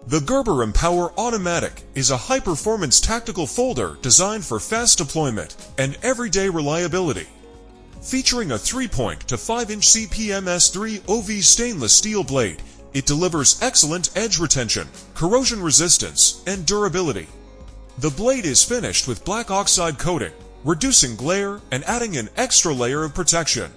The Gerber Empower Automatic is a high-performance tactical folder designed for fast deployment and everyday reliability. Featuring a 3-point to 5-inch CPMS3 OV stainless steel blade, it delivers excellent edge retention, corrosion resistance, and durability. The blade is finished with black oxide coating, reducing glare and adding an extra layer of protection.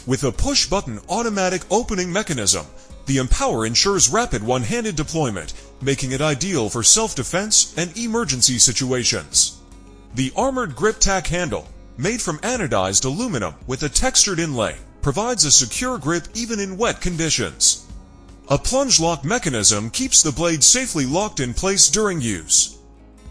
With a push-button automatic opening mechanism, the Empower ensures rapid one-handed deployment, making it ideal for self-defense and emergency situations. The armored grip tack handle, made from anodized aluminum with a textured inlay, provides a secure grip even in wet conditions. A plunge lock mechanism keeps the blade safely locked in place during use.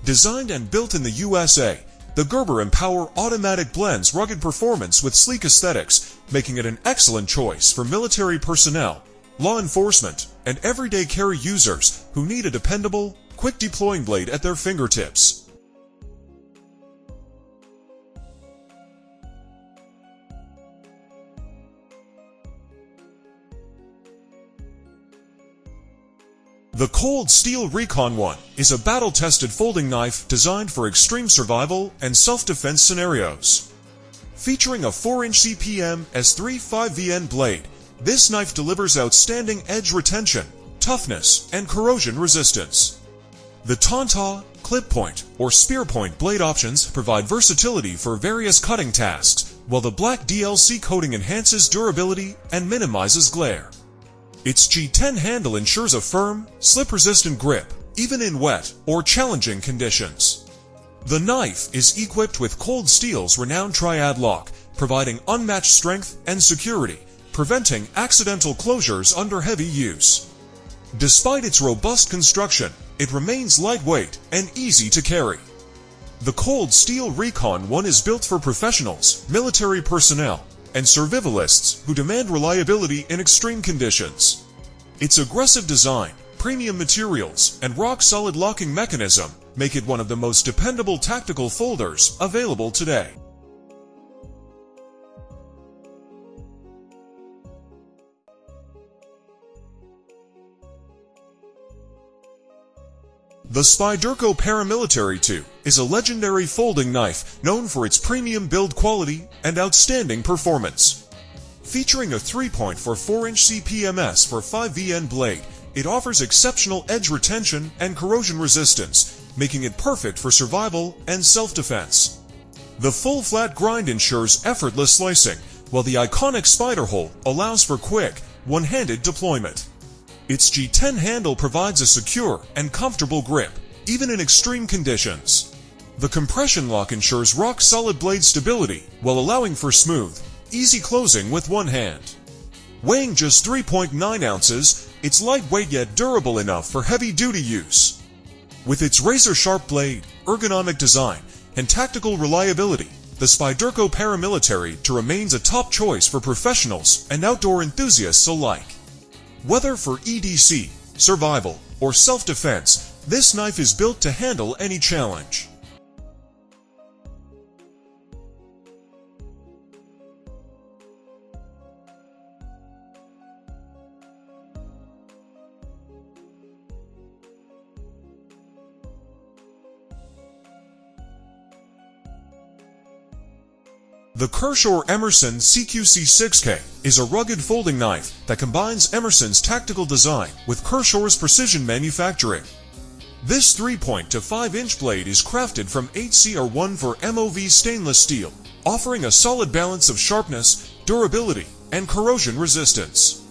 Designed and built in the USA, the Gerber Empower Automatic blends rugged performance with sleek aesthetics, making it an excellent choice for military personnel, law enforcement, and everyday carry users who need a dependable, quick-deploying blade at their fingertips. The Cold Steel Recon 1 is a battle-tested folding knife designed for extreme survival and self-defense scenarios. Featuring a 4-inch CPM S3 5VN blade, this knife delivers outstanding edge retention, toughness, and corrosion resistance. The Tonta, clip point, or spear point blade options provide versatility for various cutting tasks, while the black DLC coating enhances durability and minimizes glare. Its G10 handle ensures a firm, slip-resistant grip, even in wet or challenging conditions. The knife is equipped with Cold Steel's renowned Triad lock, providing unmatched strength and security, preventing accidental closures under heavy use. Despite its robust construction, it remains lightweight and easy to carry. The Cold Steel Recon 1 is built for professionals, military personnel, and survivalists who demand reliability in extreme conditions. Its aggressive design, premium materials, and rock-solid locking mechanism make it one of the most dependable tactical folders available today. The Spyderco Paramilitary 2 is a legendary folding knife known for its premium build quality and outstanding performance. Featuring a 3-point for 4-inch CPMS for 5VN blade, it offers exceptional edge retention and corrosion resistance, making it perfect for survival and self-defense. The full flat grind ensures effortless slicing, while the iconic spider hole allows for quick, one-handed deployment. Its G10 handle provides a secure and comfortable grip, even in extreme conditions. The compression lock ensures rock-solid blade stability while allowing for smooth, easy closing with one hand. Weighing just 3.9 ounces, it's lightweight yet durable enough for heavy-duty use. With its razor-sharp blade, ergonomic design, and tactical reliability, the Spyderco Paramilitary 2 remains a top choice for professionals and outdoor enthusiasts alike. Whether for EDC, survival, or self-defense, this knife is built to handle any challenge. The Kershaw Emerson CQC6K is a rugged folding knife that combines Emerson's tactical design with Kershaw's precision manufacturing. This 3-point to 5-inch blade is crafted from 8CR1 for MOV stainless steel, offering a solid balance of sharpness, durability, and corrosion resistance.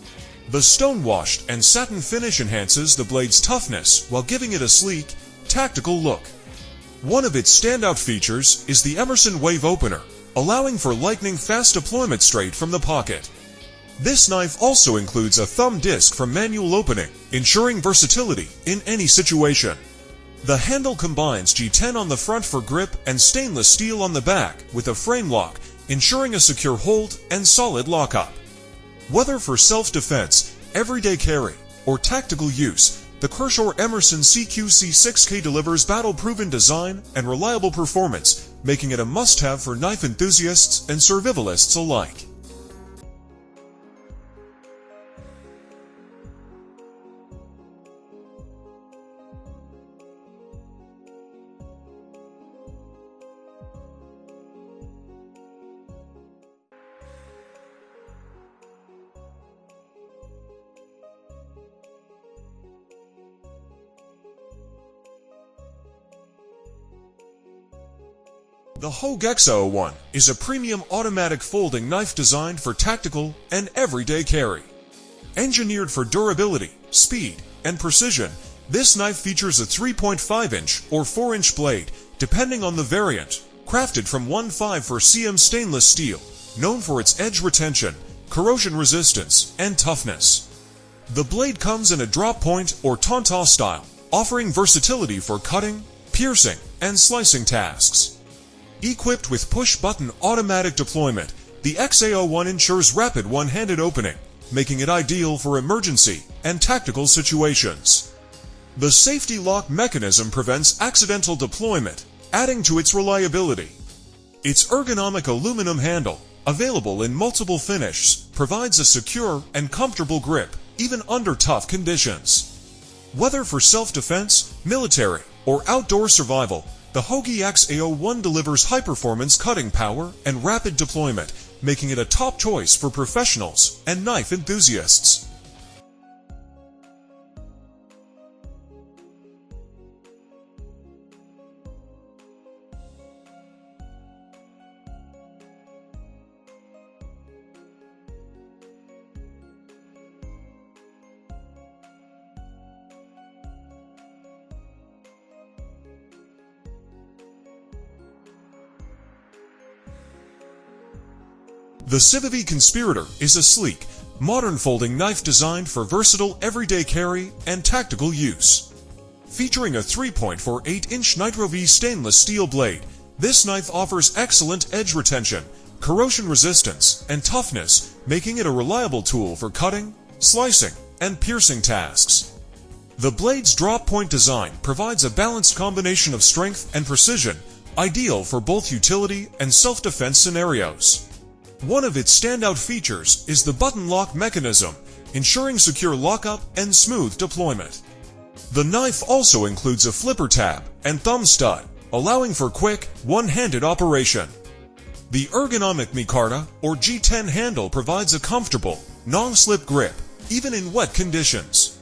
The stone-washed and satin finish enhances the blade's toughness while giving it a sleek, tactical look. One of its standout features is the Emerson Wave Opener, allowing for lightning-fast deployment straight from the pocket. This knife also includes a thumb disc for manual opening, ensuring versatility in any situation. The handle combines G10 on the front for grip and stainless steel on the back with a frame lock, ensuring a secure hold and solid lockup. Whether for self-defense, everyday carry, or tactical use, the Kershaw Emerson CQC6K delivers battle-proven design and reliable performance, making it a must-have for knife enthusiasts and survivalists alike. The Hogue EX-A01 is a premium automatic folding knife designed for tactical and everyday carry. Engineered for durability, speed, and precision, this knife features a 3.5-inch or 4-inch blade, depending on the variant, crafted from 1.5 stainless steel, known for its edge retention, corrosion resistance, and toughness. The blade comes in a drop point or tanta style, offering versatility for cutting, piercing, and slicing tasks. Equipped with push-button automatic deployment, the EX-A01 ensures rapid one-handed opening, making it ideal for emergency and tactical situations. The safety lock mechanism prevents accidental deployment, adding to its reliability. Its ergonomic aluminum handle, available in multiple finishes, provides a secure and comfortable grip, even under tough conditions. Whether for self-defense, military, or outdoor survival, the Hogue EX-A01 delivers high-performance cutting power and rapid deployment, making it a top choice for professionals and knife enthusiasts. The Civivi Conspirator is a sleek, modern folding knife designed for versatile everyday carry and tactical use. Featuring a 3.48-inch Nitro V stainless steel blade, this knife offers excellent edge retention, corrosion resistance, and toughness, making it a reliable tool for cutting, slicing, and piercing tasks. The blade's drop point design provides a balanced combination of strength and precision, ideal for both utility and self-defense scenarios. One of its standout features is the button lock mechanism, ensuring secure lockup and smooth deployment. The knife also includes a flipper tab and thumb stud, allowing for quick, one-handed operation. The ergonomic micarta or G10 handle provides a comfortable, non-slip grip, even in wet conditions.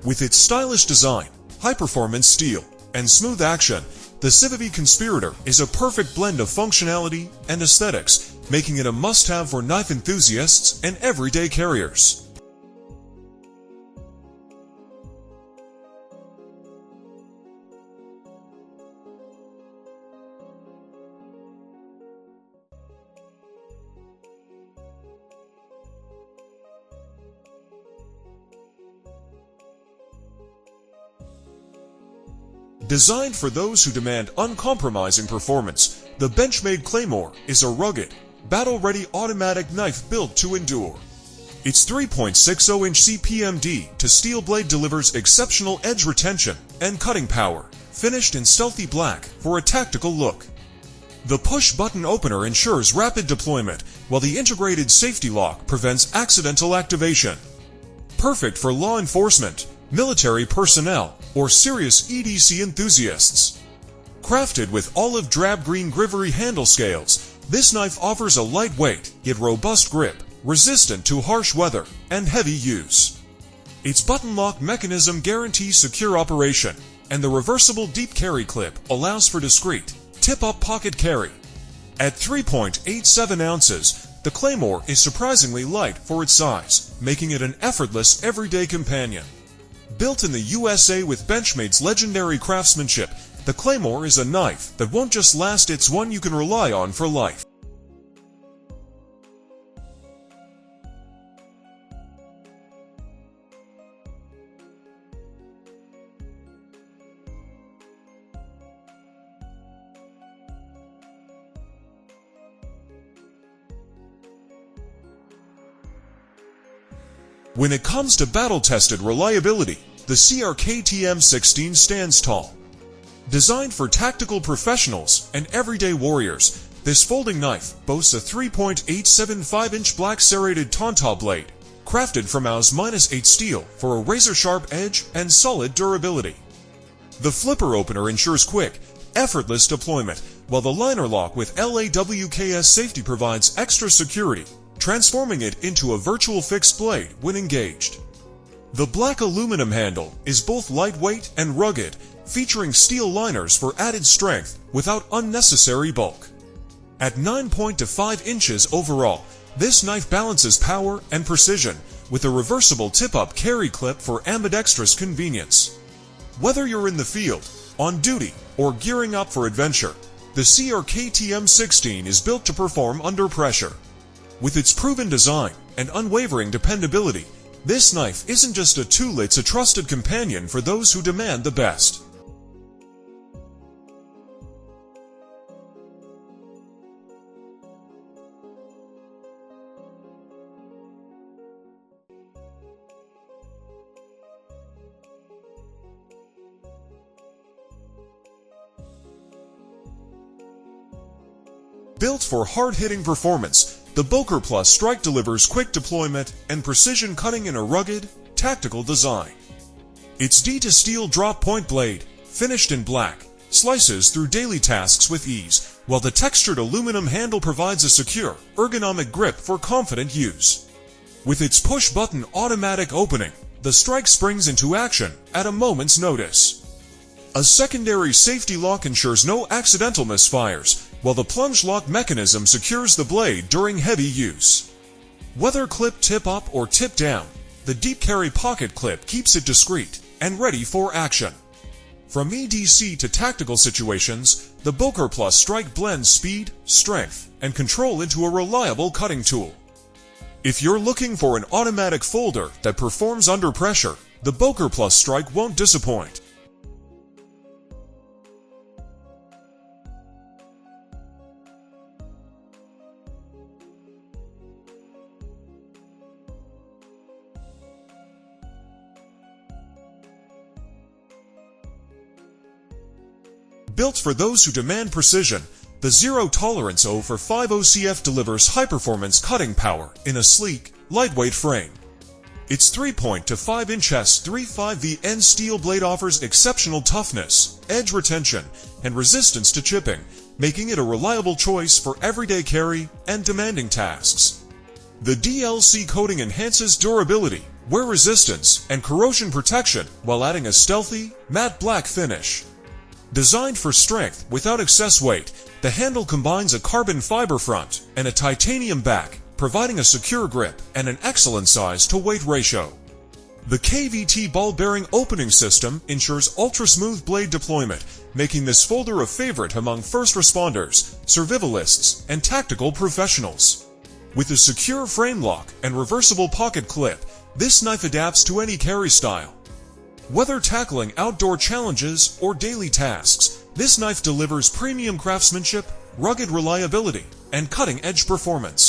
With its stylish design, high-performance steel, and smooth action, the Civivi Conspirator is a perfect blend of functionality and aesthetics, making it a must-have for knife enthusiasts and everyday carriers. Designed for those who demand uncompromising performance, the Benchmade Claymore is a rugged, battle-ready automatic knife built to endure. Its 3.60-inch CPMD to steel blade delivers exceptional edge retention and cutting power, finished in stealthy black for a tactical look. The push-button opener ensures rapid deployment, while the integrated safety lock prevents accidental activation. Perfect for law enforcement, military personnel, or serious EDC enthusiasts. Crafted with olive drab green grivery handle scales, this knife offers a lightweight yet robust grip, resistant to harsh weather and heavy use. Its button lock mechanism guarantees secure operation, and the reversible deep carry clip allows for discreet, tip-up pocket carry. At 3.87 ounces, the Claymore is surprisingly light for its size, making it an effortless everyday companion. Built in the USA with Benchmade's legendary craftsmanship, the Claymore is a knife that won't just last, it's one you can rely on for life. When it comes to battle-tested reliability, the CRKT M16 stands tall. Designed for tactical professionals and everyday warriors, this folding knife boasts a 3.875-inch black serrated tanta blade, crafted from AUS-8 steel for a razor-sharp edge and solid durability. The flipper opener ensures quick, effortless deployment, while the liner lock with LAWKS safety provides extra security, transforming it into a virtual fixed blade when engaged. The black aluminum handle is both lightweight and rugged, featuring steel liners for added strength without unnecessary bulk. At 9.25 inches overall, this knife balances power and precision with a reversible tip-up carry clip for ambidextrous convenience. Whether you're in the field, on duty, or gearing up for adventure, the CRKT M16 is built to perform under pressure. With its proven design and unwavering dependability, this knife isn't just a tool, it's a trusted companion for those who demand the best. Built for hard-hitting performance, the Boker Plus Strike delivers quick deployment and precision cutting in a rugged, tactical design. Its D-to-steel drop-point blade, finished in black, slices through daily tasks with ease, while the textured aluminum handle provides a secure, ergonomic grip for confident use. With its push-button automatic opening, the strike springs into action at a moment's notice. A secondary safety lock ensures no accidental misfires, while the plunge lock mechanism secures the blade during heavy use. Whether clip tip up or tip down, the deep carry pocket clip keeps it discreet and ready for action. From EDC to tactical situations, the Boker Plus Strike blends speed, strength, and control into a reliable cutting tool. If you're looking for an automatic folder that performs under pressure, the Boker Plus Strike won't disappoint. Built for those who demand precision, the Zero Tolerance 045 OCF delivers high-performance cutting power in a sleek, lightweight frame. Its 3.25-inch S35VN steel blade offers exceptional toughness, edge retention, and resistance to chipping, making it a reliable choice for everyday carry and demanding tasks. The DLC coating enhances durability, wear resistance, and corrosion protection while adding a stealthy, matte black finish. Designed for strength without excess weight, the handle combines a carbon fiber front and a titanium back, providing a secure grip and an excellent size-to-weight ratio. The KVT ball bearing opening system ensures ultra-smooth blade deployment, making this folder a favorite among first responders, survivalists, and tactical professionals. With a secure frame lock and reversible pocket clip, this knife adapts to any carry style. Whether tackling outdoor challenges or daily tasks, this knife delivers premium craftsmanship, rugged reliability, and cutting-edge performance.